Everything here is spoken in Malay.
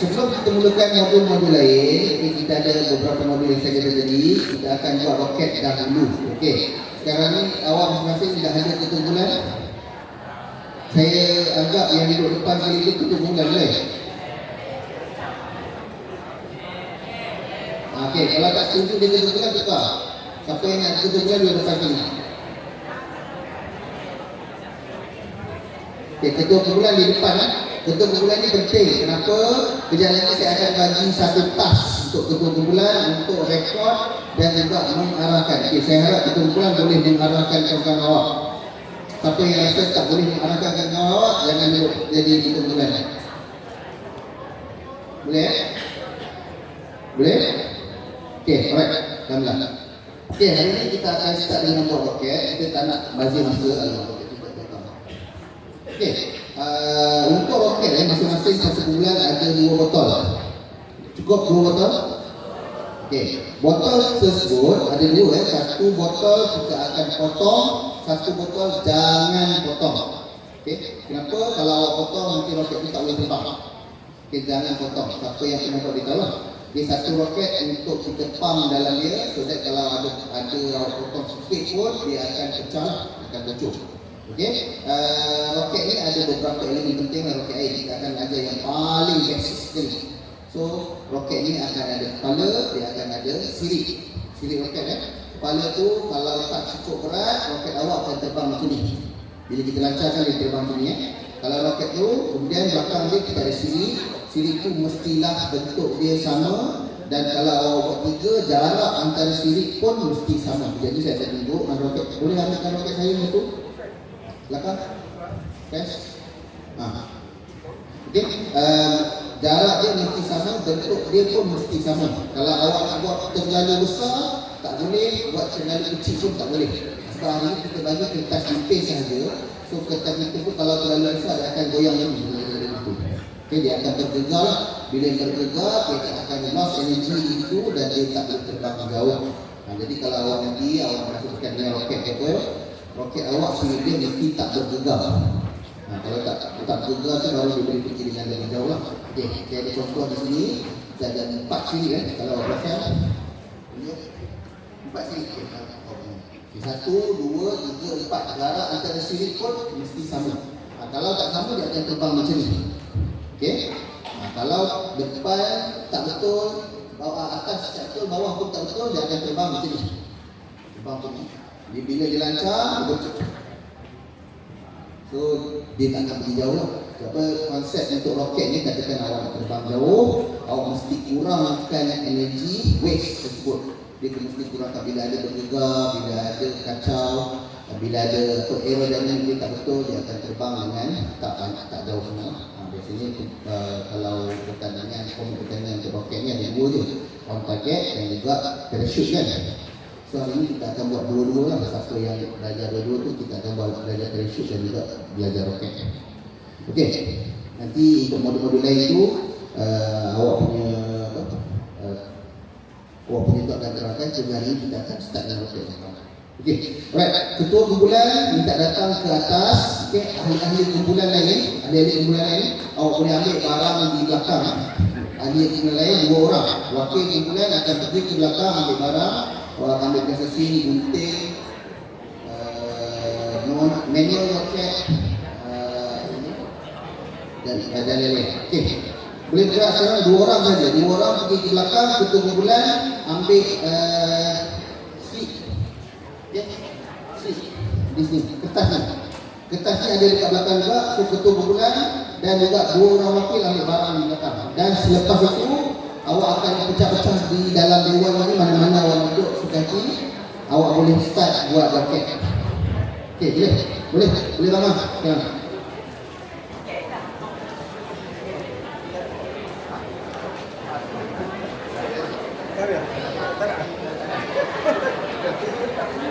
sebelum kita mulakan modul-modul lain, kita ada beberapa modul yang saya kata tadi. Kita akan buat roket dahulu. Okey. Sekarang ni awak masing-masing dah ada ketua bulan. Saya anggap yang duduk depan kali itu ketua bulan boleh? Okey, kalau tak setuju dia ketua bulan tukar. Siapa yang nak ketua bulan duduk depan kali. Okey, ketua bulan di depan lah. Ketua kumpulan ni penting. Kenapa? Kejap lagi saya akan bagi satu task untuk ketua kumpulan untuk rekod dan juga mengarahkan. Okay, saya harap ketua kumpulan boleh mengarahkan kawan-kawan awak. Siapa yang rasa tak boleh mengarahkan kawan-kawan awak, jangan duduk jadi ketua kumpulan. Boleh? Boleh? Okey, alright. Alhamdulillah. Okey, hari ini kita akan start dengan buat roket. Kita tak nak bazir masa roket kita pertama. Okey. Untuk roket masing-masing satu bulan ada 2 botol. Cukup 2 botol? Okey. Botol tersebut ada 2 Satu botol kita akan potong, satu botol jangan potong. Okey. Kenapa? Kalau awak potong nanti roket itu tak boleh terbang. Okey, jangan potong. Siapa yang pernah buat beritahu lah. Dia satu roket untuk kita pump dalam dia, so that kalau ada awak potong sikit pun dia akan pecah, akan bocor. Okey, roket ni ada beberapa elemen penting dalam roket air. Kita akan ajar yang paling basic sekali. So, roket ni akan ada kepala, dia akan ada sirip. Sirip roket Kepala tu kalau tak cukup berat, roket awak akan terbang macam ni. Bila kita lancarkan dia terbang macam ni Kalau roket tu, kemudian belakang dia kita ada sirip. Sirip tu mestilah bentuk dia sama. Dan kalau awak buat 3, jarak antara sirip pun mesti sama. Jadi saya akan tunjuk roket. Boleh ambilkan roket saya ni tu? Belakang. Test. Okey. Jarak dia mesti sama, bentuk dia pun mesti sama. Kalau awak nak buat terlalu besar, tak boleh. Buat terlalu kecil pun tak boleh. Sebab hari ni kita bagi kertas nipis saja. So kertas nipis tu kalau terlalu besar dia akan goyang macam ni. Okey, dia akan tergegar. Bila dia tergegar, dia akan lost energy itu dan dia tak boleh terbang jauh. Jadi kalau awak nanti awak masukkan dengan roket roket awak sirip dia mesti tak bergegar. Kalau tak bergegar tu baru dia boleh pergi dengan lebih jauh lah. Okey, saya ada contoh di sini. Kita ada 4 sirip kalau awak perasan. 4 sirip. Okay, 1, 2, 3, 4. Jarak antara sirip pun mesti sama. Kalau tak sama dia akan terbang macam ni. Okey. Kalau depan tak betul, bawah atas tak betul, bawah pun tak betul, dia akan terbang macam ni. Terbang macam ni. Bila dia lancar, dia bercucuk. So, dia tak akan pergi jauh lah. Sebab konsep untuk roket ni, katakan awak nak terbang jauh, awak mesti kurangkan energi waste tersebut. Dia mesti kurangkan bila ada bergegar, bila ada kacau, bila ada aerodinamik dia tak betul, dia akan terbang dengan tak jauh sangat. Biasanya kalau pertandingan, pertandingan untuk roket ni ada 2 je. On target dan juga parachute kan. So hari ini kita akan buat dua-dua lah. Siapa yang belajar dua-dua tu kita akan buat belajar parachute dan juga belajar roket. Okey. Nanti untuk modul-modul lain tu awak punya tu akan terangkan. Cuma hari ini kita akan start dengan roket. Okey. Alright. Ketua kumpulan minta datang ke atas. Okey. Ahli-ahli kumpulan lain, awak boleh ambil barang di belakang. Ahli kumpulan lain 2 orang. Wakil kumpulan akan pergi ke belakang ambil barang. Awak ambil kasasi, gunting, manual roket dan lain-lain. Okey. Boleh bergerak sekarang 2 orang saja. 2 orang pergi ke belakang, ketua kumpulan ambil slip. Slip. Di sini, kertas ni. Kertas ni ada dekat belakang juga. So ketua kumpulan dan juga 2 orang wakil ambil barang di belakang. Dan selepas itu awak akan pecah-pecah di dalam dewan ni, mana-mana awak duduk suka hati, awak boleh start buat roket. Okey, boleh? Boleh ramah? Sekarang.